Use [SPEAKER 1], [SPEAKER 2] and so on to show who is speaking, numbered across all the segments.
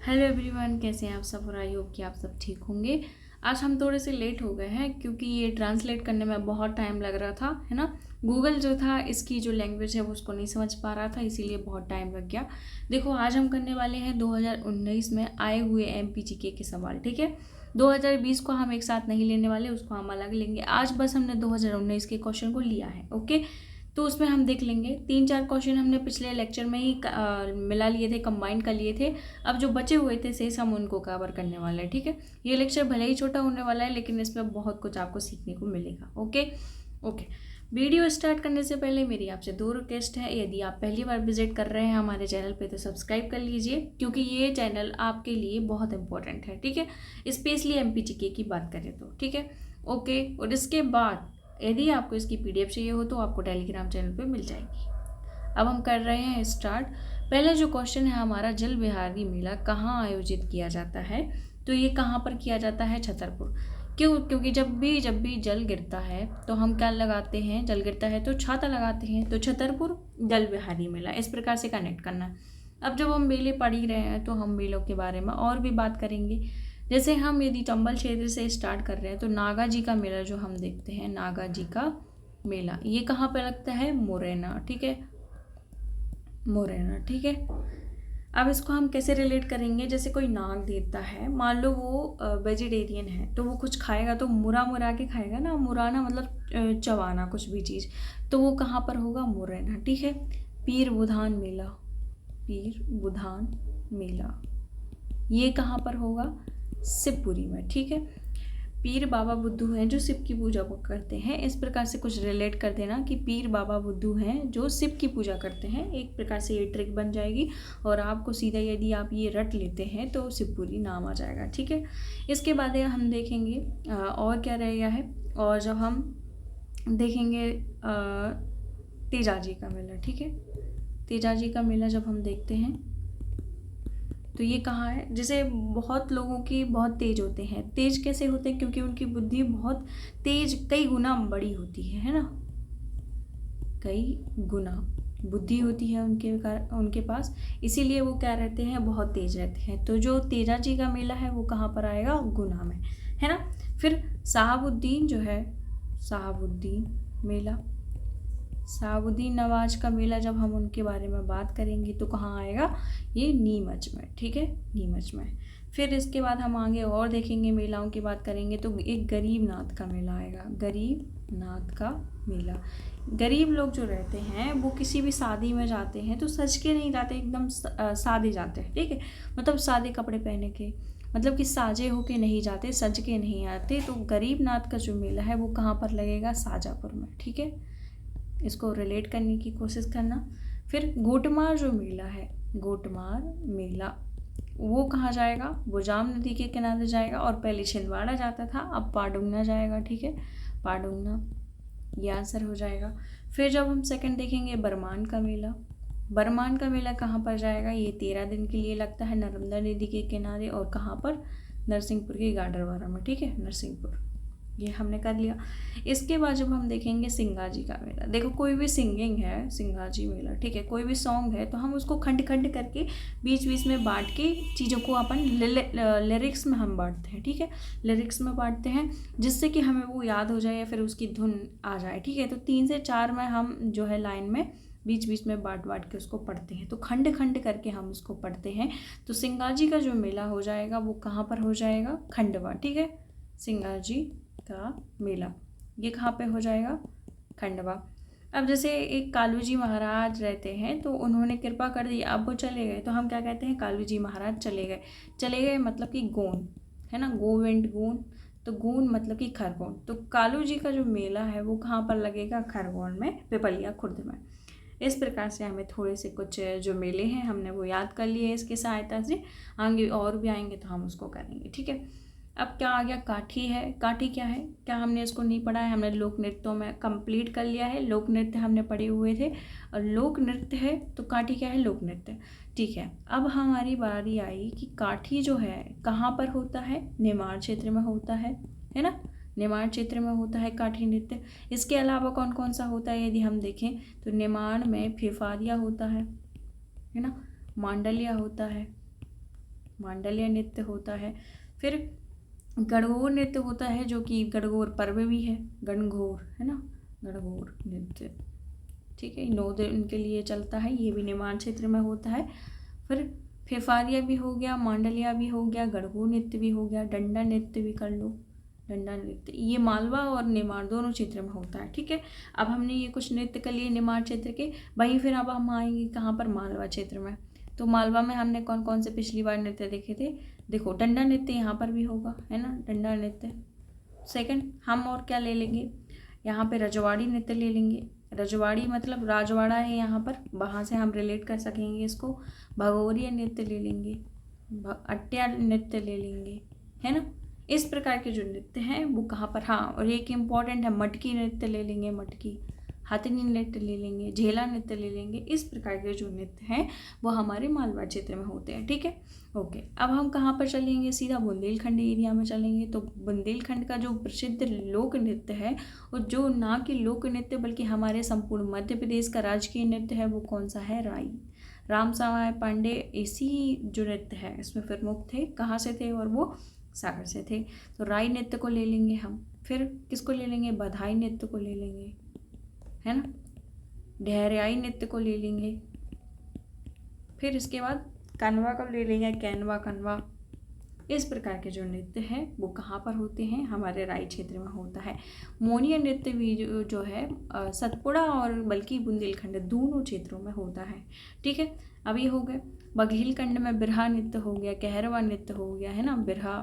[SPEAKER 1] Hello everyone, कैसे हैं आप सब। और आई होप कि आप सब ठीक होंगे। आज हम थोड़े से लेट हो गए हैं क्योंकि ये ट्रांसलेट करने में बहुत टाइम लग रहा था, है ना। गूगल जो था इसकी जो लैंग्वेज है वो उसको नहीं समझ पा रहा था, इसीलिए बहुत टाइम लग गया। देखो, आज हम करने वाले हैं 2019 में आए हुए एमपीजीके के सवाल, ठीक है। 2020 को हम एक साथ नहीं लेने वाले, उसको हम अलग लेंगे। आज बस हमने 2019 के क्वेश्चन को लिया है, ओके। तो उसमें हम देख लेंगे 3-4 क्वेश्चन हमने पिछले लेक्चर में ही मिला लिए थे, कंबाइन कर लिए थे। अब जो बचे हुए थे शेष हम उनको कवर करने वाले हैं, ठीक है। ये लेक्चर भले ही छोटा होने वाला है लेकिन इसमें बहुत कुछ आपको सीखने को मिलेगा, ओके ओके। वीडियो स्टार्ट करने से पहले मेरी आपसे 2 रिक्वेस्ट है। यदि आप पहली बार विजिट कर रहे हैं हमारे चैनल पे तो सब्सक्राइब कर लीजिए, क्योंकि ये चैनल आपके लिए बहुत इंपॉर्टेंट है, ठीक है। स्पेशली एमपीजीके की बात करें तो, ठीक है, ओके। और इसके बाद यदि आपको इसकी पीडीएफ चाहिए हो तो आपको टेलीग्राम चैनल पे मिल जाएगी। अब हम कर रहे हैं स्टार्ट। पहले जो क्वेश्चन है हमारा, जल विहारी मेला कहाँ आयोजित किया जाता है। तो ये कहाँ पर किया जाता है? छतरपुर। क्यों? क्योंकि जब भी जल गिरता है तो हम क्या लगाते हैं? जल गिरता है तो छाता लगाते हैं, तो छतरपुर जल विहारी मेला, इस प्रकार से कनेक्ट करना। अब जब हम मेले पढ़ ही रहे हैं तो हम मेलों के बारे में और भी बात करेंगे। जैसे हम यदि चंबल क्षेत्र से स्टार्ट कर रहे हैं तो नागा जी का मेला जो हम देखते हैं, नागा जी का मेला, ये कहाँ पर लगता है? मुरैना, ठीक है, मुरैना, ठीक है। अब इसको हम कैसे रिलेट करेंगे? जैसे कोई नाग देवता है, मान लो वो वेजिटेरियन है, तो वो कुछ खाएगा तो मुरा मुरा के खाएगा ना। मुराना मतलब चबाना कुछ भी चीज़, तो वो कहाँ पर होगा? मुरैना, ठीक है। पीर बुधान मेला, पीर बुधान मेला ये कहाँ पर होगा? शिवपुरी में, ठीक है। पीर बाबा बुद्धू हैं जो शिव की पूजा करते हैं, इस प्रकार से कुछ रिलेट कर देना कि पीर बाबा बुद्धू हैं जो शिव की पूजा करते हैं। एक प्रकार से ये ट्रिक बन जाएगी और आपको सीधा यदि आप ये रट लेते हैं तो शिवपुरी नाम आ जाएगा, ठीक है। इसके बाद हम देखेंगे और क्या रह गया है। और जब हम देखेंगे तेजाजी का मेला, ठीक है। तेजाजी का मेला जब हम देखते हैं तो ये कहाँ है? जैसे बहुत लोगों की बहुत तेज होते हैं। तेज कैसे होते हैं? क्योंकि उनकी बुद्धि बहुत तेज, कई गुना बड़ी होती है ना। कई गुना बुद्धि होती है उनके पास, इसीलिए वो क्या रहते हैं? बहुत तेज रहते हैं। तो जो तेजाजी का मेला है वो कहाँ पर आएगा? गुना में, है ना। फिर शहाबुद्दीन जो है, शहाबुद्दीन मेला, शहाबुद्दीन नवाज का मेला जब हम उनके बारे में बात करेंगे तो कहाँ आएगा? ये नीमच में, ठीक है, नीमच में। फिर इसके बाद हम आगे और देखेंगे, मेलाओं की बात करेंगे तो एक गरीब नाथ का मेला आएगा, गरीब नाथ का मेला। गरीब लोग जो रहते हैं वो किसी भी शादी में जाते हैं तो सज के नहीं जाते, एकदम सादे जाते हैं, ठीक है। मतलब सादे कपड़े पहने के, मतलब कि साजे होके नहीं जाते, सज के नहीं आते। तो गरीब नाथ का जो मेला है वो कहाँ पर लगेगा? शाजापुर में, ठीक है। इसको रिलेट करने की कोशिश करना। फिर गोटमार जो मेला है, गोटमार मेला वो कहाँ जाएगा? वो जाम नदी के किनारे जाएगा। और पहले छिंदवाड़ा जाता था, अब पाडुंगना जाएगा, ठीक है, पाडुंगना, ये आंसर हो जाएगा। फिर जब हम सेकंड देखेंगे, बरमान का मेला, बरमान का मेला कहाँ पर जाएगा? ये 13 दिन के लिए लगता है नर्मदा नदी के किनारे। और कहाँ पर? नरसिंहपुर के गाडरवारा में, ठीक है, नरसिंहपुर, ये हमने कर लिया। इसके बाद जब हम देखेंगे सिंगाजी का मेला, देखो कोई भी सिंगिंग है, सिंगाजी मेला, ठीक है, कोई भी सॉन्ग है तो हम उसको खंड खंड करके बीच बीच में बांट के चीज़ों को अपन लिरिक्स में हम बांटते हैं, ठीक है, लिरिक्स में बांटते हैं, जिससे कि हमें वो याद हो जाए या फिर उसकी धुन आ जाए, ठीक है। तो 3 से 4 में हम जो है लाइन में बीच बीच में बांट बांट के उसको पढ़ते हैं, तो खंड खंड करके हम उसको पढ़ते हैं। तो सिंगाजी का जो मेला हो जाएगा वो कहाँ पर हो जाएगा? खंडवा, ठीक है, सिंगाजी का मेला ये कहाँ पे हो जाएगा? खंडवा। अब जैसे एक कालू जी महाराज रहते हैं तो उन्होंने कृपा कर दी, अब वो चले गए तो हम क्या कहते हैं? कालू जी महाराज चले गए। चले गए मतलब कि गोंद, है ना, गोविंद गोंद, तो गोंद मतलब कि खरगोन। तो कालू जी का जो मेला है वो कहाँ पर लगेगा? खरगोन में, पिपलिया खुर्द में। इस प्रकार से हमें थोड़े से कुछ जो मेले हैं हमने वो याद कर लिए इसकी सहायता से। आगे और भी आएंगे तो हम उसको करेंगे, ठीक है। अब क्या आ गया? काठी है। काठी क्या है? क्या हमने इसको नहीं पढ़ा है? हमने लोक नृत्यों में कंप्लीट कर लिया है, लोक नृत्य हमने पढ़े हुए थे। और लोक नृत्य है तो काठी क्या है? लोक नृत्य, ठीक है। अब हमारी आई कि काठी जो है कहाँ पर होता है? नेमार क्षेत्र में होता है ना, नेमार क्षेत्र में होता है काठी नृत्य। इसके अलावा कौन कौन सा होता है यदि हम देखें तो नेमार में फिफारिया होता है ना, मांडलिया होता है, मांडल्य नृत्य होता है। फिर गणगौर नृत्य होता है, जो कि गणगौर पर्व भी है, गणगौर है ना, गणगौर नृत्य, ठीक है, 9 दिन के लिए चलता है, ये भी निमाड़ क्षेत्र में होता है। फिर फेफारिया भी हो गया, मांडलिया भी हो गया, गणगौर नृत्य भी हो गया, डंडा नृत्य भी कर लो, डंडा नृत्य, ये मालवा और निमाड़ दोनों क्षेत्र में होता है, ठीक है। अब हमने ये कुछ नृत्य कर लिए निमाड़ क्षेत्र के, वहीं फिर अब हम आएंगे कहाँ पर, मालवा क्षेत्र में। तो मालवा में हमने कौन कौन से पिछली बार नृत्य देखे थे, देखो डंडा नृत्य यहाँ पर भी होगा, है ना, डंडा नृत्य। सेकंड हम और क्या ले लेंगे, यहाँ पे रजवाड़ी नृत्य ले लेंगे, रजवाड़ी मतलब राजवाड़ा है यहाँ पर, वहाँ से हम रिलेट कर सकेंगे इसको। भगोरिया नृत्य ले लेंगे, अट्या नृत्य ले लेंगे, है ना। इस प्रकार के जो नृत्य हैं वो कहाँ पर, हाँ, और एक इम्पॉर्टेंट है, मटकी नृत्य ले लेंगे, मटकी, हाथनी नृत्य ले लेंगे, झेला नृत्य ले लेंगे। इस प्रकार के जो नृत्य हैं वो हमारे मालवा क्षेत्र में होते हैं, ठीक है। ओके, अब हम कहाँ पर चलेंगे, सीधा बुंदेलखंड एरिया में चलेंगे। तो बुंदेलखंड का जो प्रसिद्ध लोक नृत्य है, और जो ना कि लोक नृत्य बल्कि हमारे संपूर्ण मध्य प्रदेश का राजकीय नृत्य है, वो कौन सा है, राई। राम सावाय पांडे इसी जो नृत्य है इसमें प्रमुख थे, कहाँ से थे, और वो सागर से थे। तो राई नृत्य को ले लेंगे हम। फिर किसको ले लेंगे, बधाई नृत्य को ले लेंगे, है ना, ढहरियाई नृत्य को ले लेंगे। फिर इसके बाद कनवा को ले लेंगे, कैनवा, कनवा। इस प्रकार के जो नृत्य है वो कहाँ पर होते हैं, हमारे राई क्षेत्र में होता है। मोनिया नृत्य भी जो है सतपुड़ा और बल्कि बुंदेलखंड दोनों क्षेत्रों में होता है, ठीक है। अब ये हो गए, बघेलखंड में बिरहा नृत्य हो गया, कहरवा नृत्य हो गया, है ना, बिरहा,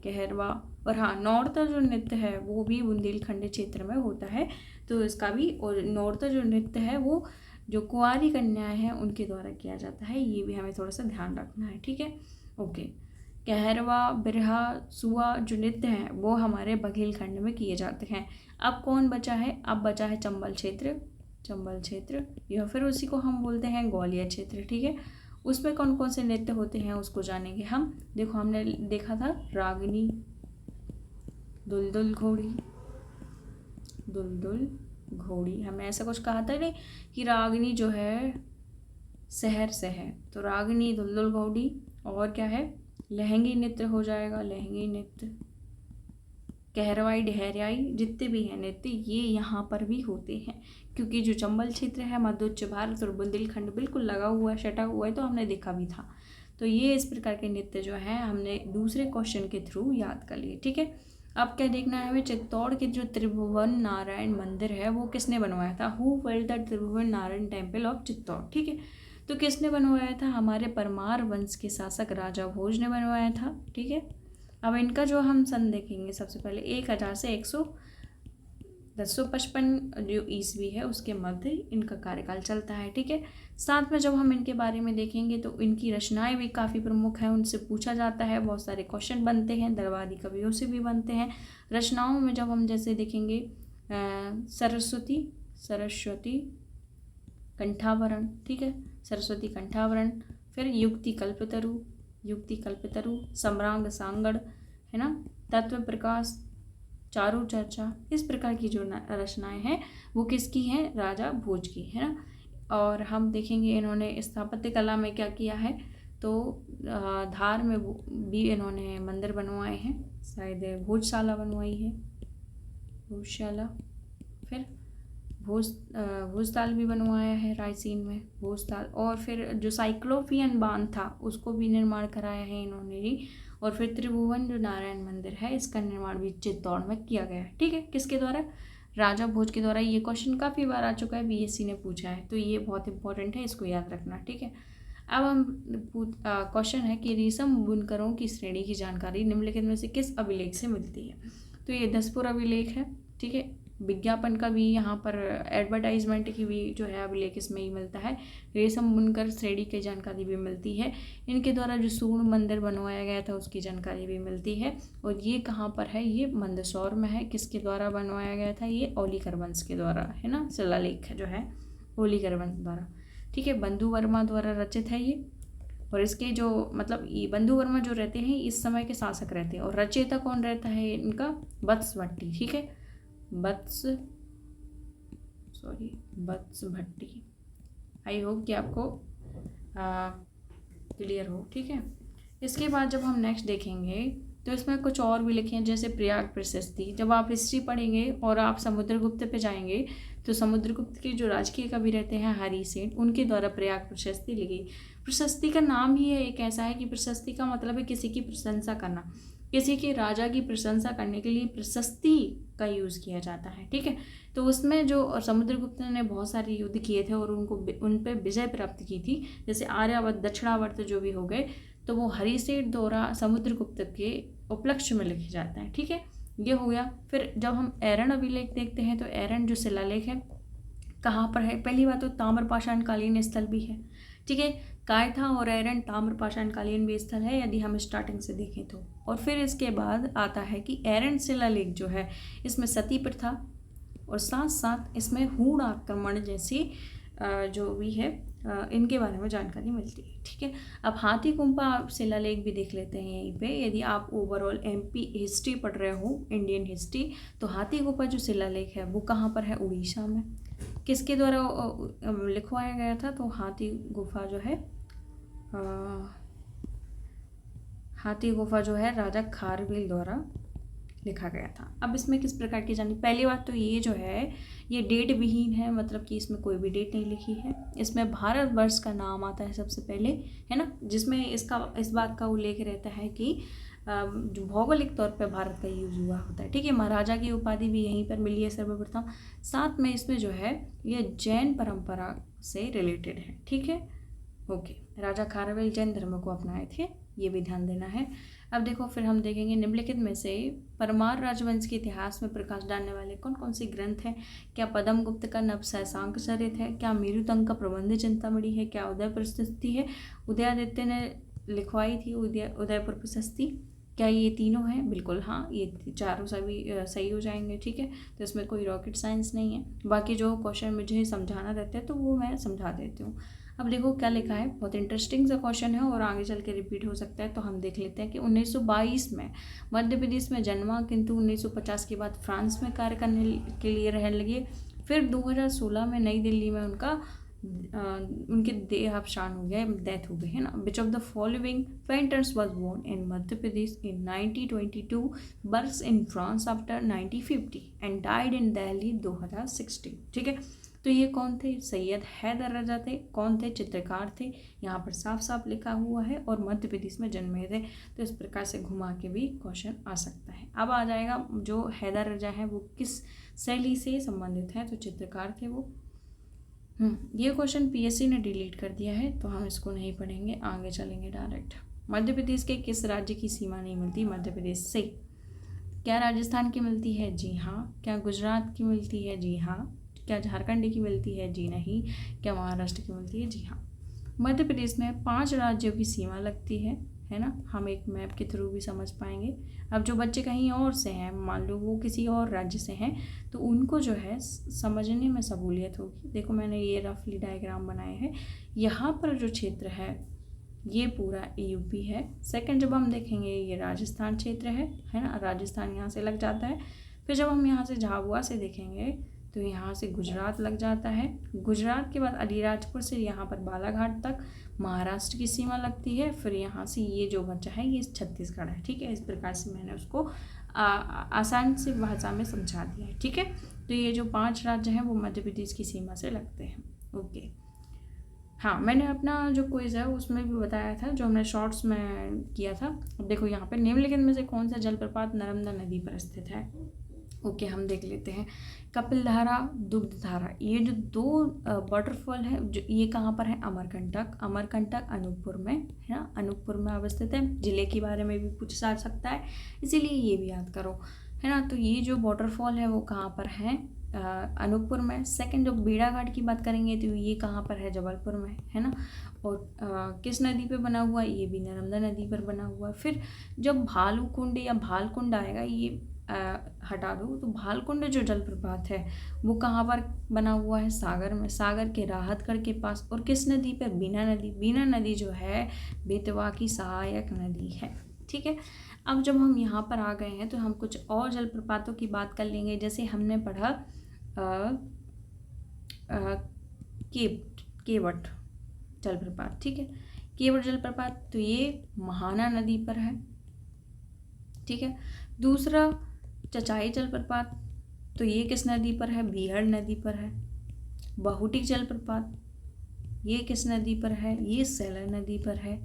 [SPEAKER 1] कहरवा। और हाँ, नौरता जो नृत्य है वो भी बुंदेलखंड क्षेत्र में होता है, तो इसका भी, और नौरता जो नृत्य है वो जो कुंवारी कन्याएं हैं उनके द्वारा किया जाता है, ये भी हमें थोड़ा सा ध्यान रखना है, ठीक है। ओके, कहरवा, बिरहा, सुआ जो नृत्य हैं वो हमारे बघेलखंड में किए जाते हैं। अब कौन बचा है, अब बचा है चंबल क्षेत्र, चंबल क्षेत्र, या फिर उसी को हम बोलते हैं ग्वालियर क्षेत्र, ठीक है। उसमें कौन कौन से नृत्य होते हैं उसको जानेंगे हम। देखो हमने देखा था रागिनी, दुलदुल घोड़ी, दुलदुल घोड़ी, हमें ऐसा कुछ कहा था नहीं कि रागिनी जो है शहर से है, तो रागिनी, दुलदुल घोड़ी, और क्या है, लहंगी नृत्य हो जाएगा, लहंगी नृत्य, कहरवाई, ढहरियाई, जितने भी हैं नृत्य ये यहाँ पर भी होते हैं, क्योंकि जो चंबल क्षेत्र है मध्योच्च भारत और बुंदेलखंड बिल्कुल लगा हुआ है, सटा हुआ है, तो हमने देखा भी था। तो ये इस प्रकार के नृत्य जो है हमने दूसरे क्वेश्चन के थ्रू याद कर लिए, ठीक है। अब क्या देखना है हमें, चित्तौड़ के जो त्रिभुवन नारायण मंदिर है वो किसने बनवाया था, who built the Tribhuvan Narayan temple of Chittor, ठीक है। तो किसने बनवाया था, हमारे परमार वंश के शासक राजा भोज ने बनवाया था, ठीक है। अब इनका जो हम सन देखेंगे, सबसे पहले 1000 से 1055 जो ईस्वी है उसके मध्य इनका कार्यकाल चलता है, ठीक है। साथ में जब हम इनके बारे में देखेंगे तो इनकी रचनाएं भी काफ़ी प्रमुख हैं, उनसे पूछा जाता है, बहुत सारे क्वेश्चन बनते हैं, दरबारी कवियों से भी बनते हैं। रचनाओं में जब हम जैसे देखेंगे सरस्वती, सरस्वती कंठावरण, ठीक है, सरस्वती कंठावरण। फिर युक्ति कल्पतरु, युक्ति कल्पतरु, सम्रांग सांगड़, है ना, तत्व प्रकाश, चारु चर्चा। इस प्रकार की जो रचनाएं हैं वो किसकी हैं, राजा भोज की, है ना। और हम देखेंगे इन्होंने स्थापत्य कला में क्या किया है, तो धार में भी इन्होंने मंदिर बनवाए हैं, शायद भोजशाला बनवाई है, भोजशाला। फिर भोजताल भी बनवाया है रायसीन में, भोजताल। और फिर जो साइक्लोपियन बांध था उसको भी निर्माण कराया है इन्होंने ही। और फिर त्रिभुवन जो नारायण मंदिर है इसका निर्माण भी चित्तौड़ में किया गया है, ठीक है, किसके द्वारा, राजा भोज के द्वारा। ये क्वेश्चन काफ़ी बार आ चुका है, बीएससी ने पूछा है, तो ये बहुत इंपॉर्टेंट है, इसको याद रखना, ठीक है। अब हम क्वेश्चन है कि रेशम बुनकरों की श्रेणी की जानकारी निम्नलिखित में से किस अभिलेख से मिलती है। तो ये 10पुर अभिलेख है, ठीक है। विज्ञापन का भी यहाँ पर एडवर्टाइजमेंट की भी जो है अभिलेख इसमें ही मिलता है। रेशम बुनकर श्रेणी की जानकारी भी मिलती है। इनके द्वारा जो सूर्ण मंदिर बनवाया गया था उसकी जानकारी भी मिलती है। और ये कहाँ पर है, ये मंदसौर में है। किसके द्वारा बनवाया गया था, ये औलीकर वंश के द्वारा, है ना, शिलालेख जो है औलीकर वंश द्वारा, ठीक है। बंधु वर्मा द्वारा रचित है ये। और इसके जो मतलब ये बंधु वर्मा जो रहते हैं इस समय के शासक रहते हैं। और रचयिता कौन रहता है इनका, वत्स भट्टी, ठीक है, वत्स भट्टी। आई होप कि आपको क्लियर हो, ठीक है। इसके बाद जब हम नेक्स्ट देखेंगे तो इसमें कुछ और भी लिखे हैं, जैसे प्रयाग प्रशस्ति। जब आप हिस्ट्री पढ़ेंगे और आप समुद्रगुप्त पे जाएंगे तो समुद्रगुप्त के जो राजकीय कवि रहते हैं हरिसेन, उनके द्वारा प्रयाग प्रशस्ति लिखी। प्रशस्ति का नाम ही है एक ऐसा है कि प्रशस्ति का मतलब है किसी की प्रशंसा करना, किसी के राजा की प्रशंसा करने के लिए प्रशस्ति का यूज़ किया जाता है, ठीक है। तो उसमें जो समुद्रगुप्त ने बहुत सारे युद्ध किए थे और उन पर विजय प्राप्त की थी, जैसे आर्यावर्त दक्षिणावर्त जो भी हो गए, तो वो हरिसेन द्वारा समुद्रगुप्त के उपलक्ष्य में लिखे जाते हैं, ठीक है। ये हो गया। फिर जब हम एरन अभिलेख देखते हैं तो एरन जो शिलालेख है कहाँ पर है, पहली बात तो ताम्रपाषाण कालीन स्थल भी है, ठीक है। कायथा और एरन ताम्रपाषाण कालीन भी स्थल है यदि हम स्टार्टिंग से देखें तो। और फिर इसके बाद आता है कि एरन शिलालेख जो है इसमें सती प्रथा और साथ साथ इसमें हूण आक्रमण जैसी जो भी है इनके बारे में जानकारी मिलती है, ठीक है। अब हाथी गुम्फा शिलालेख भी देख लेते हैं यहीं पे। यदि आप ओवरऑल एमपी हिस्ट्री पढ़ रहे हो, इंडियन हिस्ट्री, तो हाथी गुम्फा जो शिलालेख है वो कहाँ पर है, उड़ीसा में। किसके द्वारा लिखवाया गया था, तो हाथी गुफा जो है राजा खारवेल द्वारा लिखा गया था। अब इसमें किस प्रकार की जानकारी, पहली बात तो ये जो है ये डेट विहीन है, मतलब कि इसमें कोई भी डेट नहीं लिखी है। इसमें भारतवर्ष का नाम आता है सबसे पहले, है ना, जिसमें इस बात का उल्लेख रहता है कि जो भौगोलिक तौर पे भारत का यूज हुआ होता है, ठीक है। महाराजा की उपाधि भी यहीं पर मिली है सर्वप्रथम। साथ में इसमें जो है ये जैन परंपरा से रिलेटेड है, ठीक है। ओके, राजा खारवेल जैन धर्म को अपनाए थे, ये भी ध्यान देना है। अब देखो फिर हम देखेंगे निम्नलिखित में से परमार राजवंश के इतिहास में प्रकाश डालने वाले कौन कौन से ग्रंथ हैं। क्या पद्म गुप्त का नवशैशांक चरित है, क्या मेरुतंग का प्रबंध चिंतामणि है, क्या उदय प्रशस्ति है, उदयादित्य ने लिखवाई थी उदयपुर प्रशस्ति, क्या ये तीनों हैं, बिल्कुल हाँ, ये चारों सभी सही हो जाएंगे, ठीक है। तो इसमें कोई रॉकेट साइंस नहीं है। बाकी जो क्वेश्चन मुझे समझाना रहता है तो वो मैं समझा देती हूँ। अब देखो क्या लिखा है, बहुत इंटरेस्टिंग सा क्वेश्चन है और आगे चल के रिपीट हो सकता है, तो हम देख लेते हैं कि 1922 में मध्य प्रदेश में जन्मा, किंतु 1950 के बाद फ्रांस में कार्य करने के लिए रहने लगे। फिर 2016 में नई दिल्ली में उनके देहावसान हो गया, डेथ हो गई, है ना। Which of the following painters was born in Madhya Pradesh in 1922, birth in France after 1950 and died in Delhi 2016, ठीक है। तो ये कौन थे, सैयद हैदर रजा थे। कौन थे, चित्रकार थे, यहाँ पर साफ साफ लिखा हुआ है, और मध्य प्रदेश में जन्मे थे। तो इस प्रकार से घुमा के भी क्वेश्चन आ सकता है। अब आ जाएगा जो हैदर रजा है वो किस शैली से संबंधित है, तो चित्रकार थे वो। ये क्वेश्चन पीएससी ने डिलीट कर दिया है तो हम इसको नहीं पढ़ेंगे, आगे चलेंगे डायरेक्ट। मध्य प्रदेश के किस राज्य की सीमा नहीं मिलती मध्य प्रदेश से। क्या राजस्थान की मिलती है, जी हाँ। क्या गुजरात की मिलती है, जी हाँ। क्या झारखंड की मिलती है, जी नहीं। क्या महाराष्ट्र की मिलती है, जी हाँ। मध्य प्रदेश में 5 राज्यों की सीमा लगती है ना। हम एक मैप के थ्रू भी समझ पाएंगे। अब जो बच्चे कहीं और से हैं, मान लो वो किसी और राज्य से हैं, तो उनको जो है समझने में सहूलियत होगी। देखो मैंने ये रफली डायग्राम बनाए हैं। यहाँ पर जो क्षेत्र है ये पूरा यूपी है। सेकंड जब हम देखेंगे ये राजस्थान क्षेत्र है ना, राजस्थान यहाँ से लग जाता है। फिर जब हम यहाँ से झाबुआ से देखेंगे तो यहाँ से गुजरात लग जाता है। गुजरात के बाद अलीराजपुर से यहाँ पर बालाघाट तक महाराष्ट्र की सीमा लगती है। फिर यहाँ से ये जो बचा है ये छत्तीसगढ़ है, ठीक है। इस प्रकार से मैंने उसको आसान सी भाषा में समझा दिया है, ठीक है। तो ये जो 5 राज्य हैं वो मध्य प्रदेश की सीमा से लगते हैं। ओके, हाँ, मैंने अपना जो क्विज़ है उसमें भी बताया था, जो हमने शॉर्ट्स में किया था। अब देखो यहाँ पर निम्नलिखित में से कौन सा जलप्रपात नर्मदा नदी पर स्थित है। ओके, हम देख लेते हैं। कपिलधारा, दुग्धधारा, ये जो 2 वाटरफॉल है जो ये कहाँ पर है, अमरकंटक अनूपपुर में, है ना। अनूपपुर में अवस्थित है। जिले के बारे में भी पूछा जा सकता है, इसीलिए ये भी याद करो, है ना। तो ये जो वाटरफॉल है वो कहाँ पर है, अनूपपुर में। सेकंड जो बेड़ाघाट की बात करेंगे तो ये कहाँ पर है, जबलपुर में, है ना। और किस नदी पे बना हुआ है, ये भी नर्मदा नदी पर बना हुआ है। फिर जब भालूकुंड या भालकुंड आएगा, ये हटा दो, तो भालकुंड जो जलप्रपात है वो कहाँ पर बना हुआ है, सागर में, सागर के राहतगढ़ के पास। और किस नदी पे, बीना नदी जो है बेतवा की सहायक नदी है, ठीक है। अब जब हम यहाँ पर आ गए हैं तो हम कुछ और जलप्रपातों की बात कर लेंगे। जैसे हमने पढ़ा केवट जलप्रपात, ठीक है। केवट जलप्रपात, तो ये महाना नदी पर है, ठीक है। दूसरा चचाई जलप्रपात, तो ये किस नदी पर है, बीहड़ नदी पर है। बहुटिक जलप्रपात, ये किस नदी पर है, ये सैलर नदी पर है।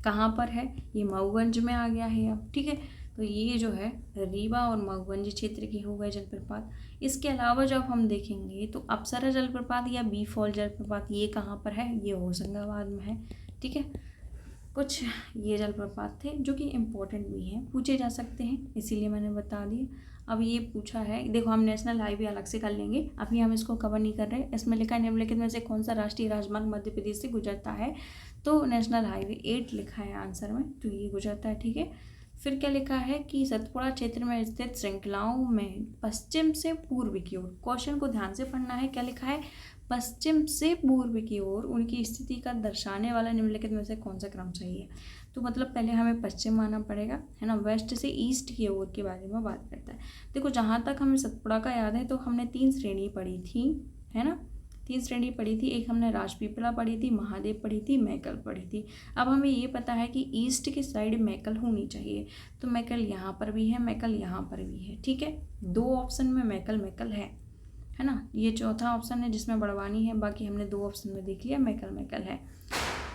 [SPEAKER 1] कहाँ पर है, ये मऊगंज में आ गया है अब, ठीक है। तो ये जो है रीवा और मऊगंज क्षेत्र के हो गए जलप्रपात। इसके अलावा जब हम देखेंगे तो अप्सरा जलप्रपात या बी फॉल जलप्रपात, ये कहाँ पर है, ये होशंगाबाद में है, ठीक है। कुछ ये जलप्रपात थे जो कि इम्पोर्टेंट भी हैं, पूछे जा सकते हैं, इसीलिए मैंने बता दिया। अब ये पूछा है, देखो हम नेशनल हाईवे अलग से कर लेंगे, अभी हम इसको कवर नहीं कर रहे। इसमें लिखा है निम्नलिखित में से कौन सा राष्ट्रीय राजमार्ग मध्य प्रदेश से गुजरता है, तो नेशनल हाईवे 8 लिखा है आंसर में, तो ये गुजरता है, ठीक है। फिर क्या लिखा है कि सतपुड़ा क्षेत्र में स्थित श्रृंखलाओं में पश्चिम से पूर्व की ओर, क्वेश्चन को ध्यान से पढ़ना है, क्या लिखा है, पश्चिम से पूर्व की ओर उनकी स्थिति का दर्शाने वाला निम्नलिखित में से कौन सा क्रम सही है। तो मतलब पहले हमें पश्चिम मानना पड़ेगा, है ना। वेस्ट से ईस्ट की ओर के बारे में बात करता है। देखो जहाँ तक हमें सतपुड़ा का याद है तो हमने 3 श्रेणी पढ़ी थी, है ना, 3 श्रेणी पढ़ी थी। एक हमने राजपीपला पढ़ी थी, महादेव पढ़ी थी, मैकल पढ़ी थी। अब हमें ये पता है कि ईस्ट की साइड मैकल होनी चाहिए, तो मैकल यहाँ पर भी है, मैकल यहाँ पर भी है, ठीक है। 2 ऑप्शन में मैकल है ना। ये चौथा ऑप्शन है जिसमें बड़वानी है, बाकी हमने 2 ऑप्शन में देख लिया मैकल है।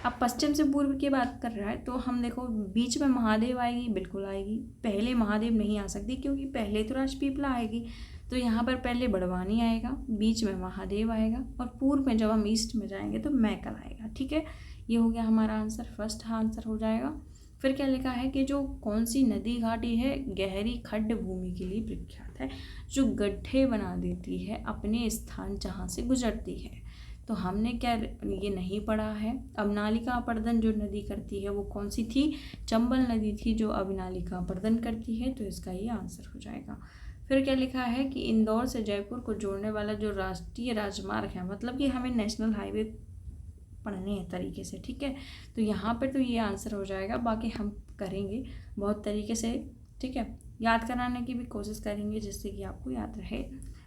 [SPEAKER 1] अब पश्चिम से पूर्व की बात कर रहा है तो हम देखो बीच में महादेव आएगी, बिल्कुल आएगी। पहले महादेव नहीं आ सकती क्योंकि पहले तो राजपीपला आएगी, तो यहाँ पर पहले बड़वानी आएगा, बीच में महादेव आएगा, और पूर्व में जब हम ईस्ट में जाएंगे तो मैकल आएगा, ठीक है। ये हो गया हमारा आंसर, फर्स्ट आंसर हो जाएगा। फिर क्या लिखा है कि जो कौन सी नदी घाटी है गहरी खड्ड भूमि के लिए प्रख्यात है, जो गड्ढे बना देती है अपने स्थान जहाँ से गुजरती है। तो हमने क्या ये नहीं पढ़ा है। अबनालिका अपर्दन जो नदी करती है वो कौन सी थी, चंबल नदी थी जो अबनालिका अपर्दन करती है, तो इसका ये आंसर हो जाएगा। फिर क्या लिखा है कि इंदौर से जयपुर को जोड़ने वाला जो राष्ट्रीय राजमार्ग है, मतलब कि हमें नेशनल हाईवे पढ़ने हैं तरीके से, ठीक है। तो यहाँ पर तो ये आंसर हो जाएगा, बाकी हम करेंगे बहुत तरीके से, ठीक है, याद कराने की भी कोशिश करेंगे जिससे कि आपको याद रहे।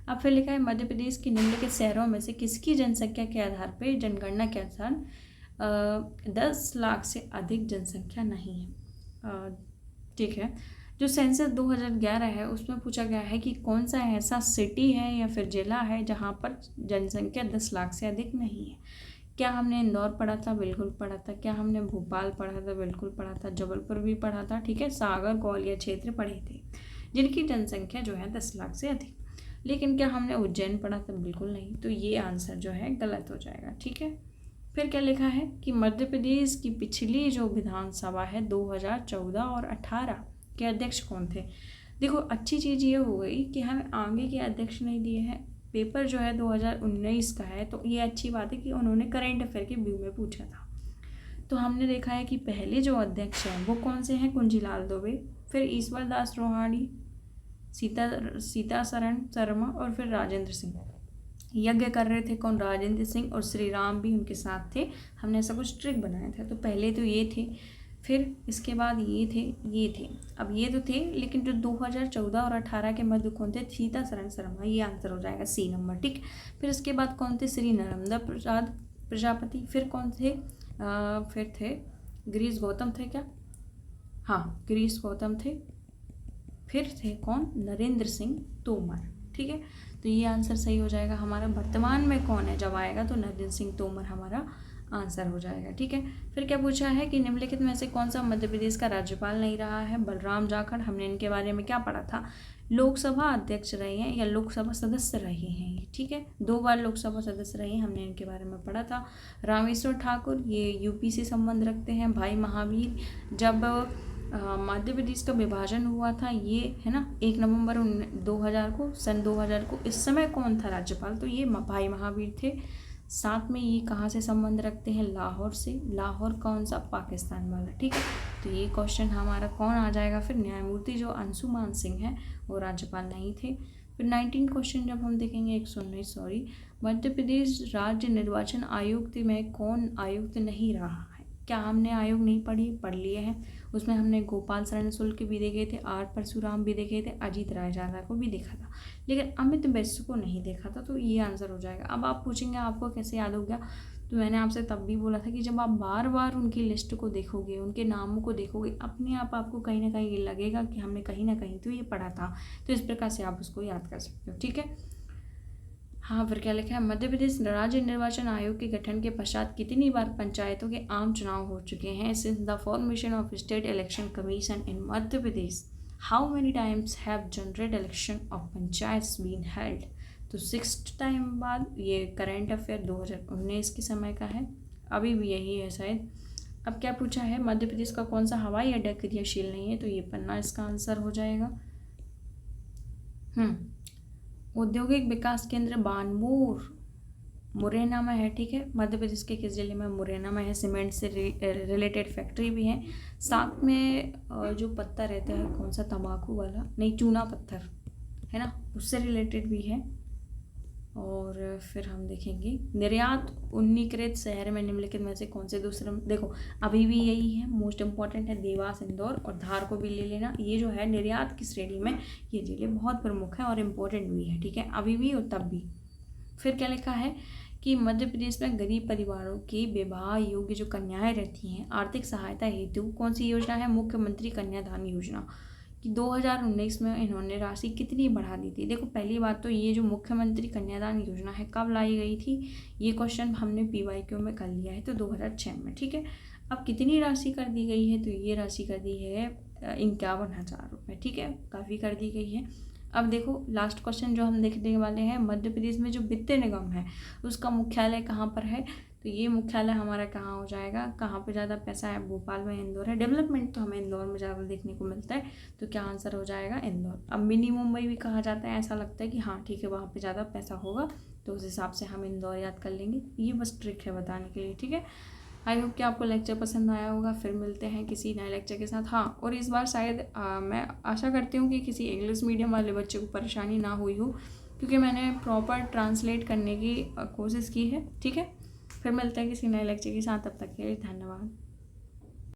[SPEAKER 1] अब फिर लिखा है मध्य प्रदेश की निम्नलिखित शहरों में से किसकी जनसंख्या के आधार पर जनगणना के अनुसार 10 लाख से अधिक जनसंख्या नहीं है, ठीक है। जो सेंसस 2011 है उसमें पूछा गया है कि कौन सा ऐसा सिटी है या फिर जिला है जहाँ पर जनसंख्या 10 लाख से अधिक नहीं है। क्या हमने इंदौर पढ़ा था, बिल्कुल पढ़ा था। क्या हमने भोपाल पढ़ा था, बिल्कुल पढ़ा था। जबलपुर भी पढ़ा था, ठीक है। सागर ग्वालियर क्षेत्र पढ़े थे जिनकी जनसंख्या जो है 10 लाख से अधिक। लेकिन क्या हमने उज्जैन पढ़ा था, बिल्कुल नहीं। तो ये आंसर जो है गलत हो जाएगा, ठीक है। फिर क्या लिखा है कि मध्य प्रदेश की पिछली जो विधानसभा है 2014 और 18 के अध्यक्ष कौन थे। देखो अच्छी चीज़ ये हो गई कि हमें आगे के अध्यक्ष नहीं दिए हैं, पेपर जो है 2019 का है, तो ये अच्छी बात है कि उन्होंने करंट अफेयर के व्यू में पूछा था। तो हमने देखा है कि पहले जो अध्यक्ष हैं वो कौन से हैं, कुंजीलाल दुबे, फिर ईश्वर दास रोहाणी, सीतासरण शर्मा और फिर राजेंद्र सिंह। यज्ञ कर रहे थे कौन, राजेंद्र सिंह, और श्री राम भी उनके साथ थे। हमने ऐसा कुछ ट्रिक बनाया था। तो पहले तो ये थे, फिर इसके बाद ये थे। अब ये तो थे, लेकिन जो 2014 और 18 के मध्य कौन थे, सीतासरण शर्मा, ये आंसर हो जाएगा सी नंबर, ठीक। फिर इसके बाद कौन थे, श्री नर्मदा प्रसाद प्रजापति। फिर कौन थे, फिर थे गिरीश गौतम थे क्या, हाँ गिरीश गौतम थे। फिर थे कौन, नरेंद्र सिंह तोमर, ठीक है। तो ये आंसर सही हो जाएगा हमारा। वर्तमान में कौन है जब आएगा तो नरेंद्र सिंह तोमर हमारा आंसर हो जाएगा, ठीक है। फिर क्या पूछा है कि निम्नलिखित में से कौन सा मध्य प्रदेश का राज्यपाल नहीं रहा है, बलराम जाखड़। हमने इनके बारे में क्या पढ़ा था, लोकसभा अध्यक्ष रहे हैं या लोकसभा सदस्य रहे हैं, ठीक है। 2 बार लोकसभा सदस्य रहे हैं, हमने इनके बारे में पढ़ा था। रामेश्वर ठाकुर, ये यूपी से संबंध रखते हैं। भाई महावीर, जब मध्य प्रदेश का विभाजन हुआ था, ये है ना 1 नवंबर 2000 को, सन 2000 को, इस समय कौन था राज्यपाल, तो ये भाई महावीर थे। साथ में ये कहाँ से संबंध रखते हैं, लाहौर से। लाहौर कौन सा, पाकिस्तान वाला, ठीक है। तो ये क्वेश्चन हमारा कौन आ जाएगा, फिर न्यायमूर्ति जो अंशुमान सिंह हैं वो राज्यपाल नहीं थे। फिर 19 क्वेश्चन जब हम देखेंगे, 119 सॉरी, मध्य प्रदेश राज्य निर्वाचन आयुक्त में कौन आयुक्त नहीं रहा है। क्या हमने आयोग नहीं पढ़ लिए हैं। उसमें हमने गोपाल शरण शुक्ल भी देखे थे, आर परशुराम भी देखे थे, अजीत राय झाला को भी देखा था, लेकिन अमित बैस को नहीं देखा था। तो ये आंसर हो जाएगा। अब आप पूछेंगे आपको कैसे याद हो गया, तो मैंने आपसे तब भी बोला था कि जब आप बार बार उनकी लिस्ट को देखोगे, उनके नामों को देखोगे, अपने आप आपको कहीं ना कहीं ये लगेगा कि हमने कहीं ना कहीं तो ये पढ़ा था। तो इस प्रकार से आप उसको याद कर सकते हो, ठीक है। हाँ, फिर क्या लिखा है, मध्य प्रदेश राज्य निर्वाचन आयोग के गठन के पश्चात कितनी बार पंचायतों के आम चुनाव हो चुके हैं? Since the formation of state election commission in Madhya Pradesh, how many times have general election of panchayat been held? तो 6th टाइम बाद, ये करेंट अफेयर 2019 के समय का है, अभी भी यही है शायद। अब क्या पूछा है, मध्य प्रदेश का कौन सा हवाई अड्डा क्रियाशील नहीं है? तो ये पन्ना इसका आंसर हो जाएगा। औद्योगिक विकास केंद्र बानमूर मुरैना में है, ठीक है। मध्य प्रदेश के किस जिले में? मुरैना में है। सीमेंट से रिलेटेड फैक्ट्री भी है। साथ में जो पत्थर रहता है, कौन सा, तंबाकू वाला नहीं, चूना पत्थर है ना, उससे रिलेटेड भी है। और फिर हम देखेंगे निर्यात उन्नीकृत शहर में निम्नलिखित में से कौन से दूसरे, देखो अभी भी यही है, मोस्ट इंपॉर्टेंट है, देवास, इंदौर और धार को भी ले लेना। ये जो है निर्यात की श्रेणी में ये जिले बहुत प्रमुख है और इम्पोर्टेंट भी है, ठीक है, अभी भी और तब भी। फिर क्या लिखा है कि मध्य प्रदेश में गरीब परिवारों की विवाह योग्य जो कन्याएं रहती हैं, आर्थिक सहायता हेतु कौन सी योजना है? मुख्यमंत्री कन्यादान योजना। कि 2019 में इन्होंने राशि कितनी बढ़ा दी थी? देखो पहली बात तो ये जो मुख्यमंत्री कन्यादान योजना है कब लाई गई थी, ये क्वेश्चन हमने PYQ में कर लिया है, तो 2006 में, ठीक है। अब कितनी राशि कर दी गई है? तो ये राशि कर दी है 51,000 रुपये, ठीक है, काफ़ी कर दी गई है। अब देखो लास्ट क्वेश्चन जो हम देखने वाले हैं, मध्य प्रदेश में जो वित्त निगम है उसका मुख्यालय कहाँ पर है? तो ये मुख्यालय हमारा कहाँ हो जाएगा, कहाँ पे ज़्यादा पैसा है? भोपाल में, इंदौर है। डेवलपमेंट तो हमें इंदौर में ज़्यादा देखने को मिलता है, तो क्या आंसर हो जाएगा? इंदौर। अब मिनी मुंबई भी कहा जाता है, ऐसा लगता है कि हाँ ठीक है वहाँ पे ज़्यादा पैसा होगा, तो उस हिसाब से हम इंदौर याद कर लेंगे। ये बस ट्रिक है बताने के लिए, ठीक है। आई होप कि आपको लेक्चर पसंद आया होगा। फिर मिलते हैं किसी नए लेक्चर के साथ। हाँ, और इस बार शायद मैं आशा करती हूँ कि किसी इंग्लिश मीडियम वाले बच्चे को परेशानी ना हुई हो, क्योंकि मैंने प्रॉपर ट्रांसलेट करने की कोशिश की है, ठीक है। फिर मिलते हैं किसी नए लेक्चर के साथ, तब तक के लिए धन्यवाद।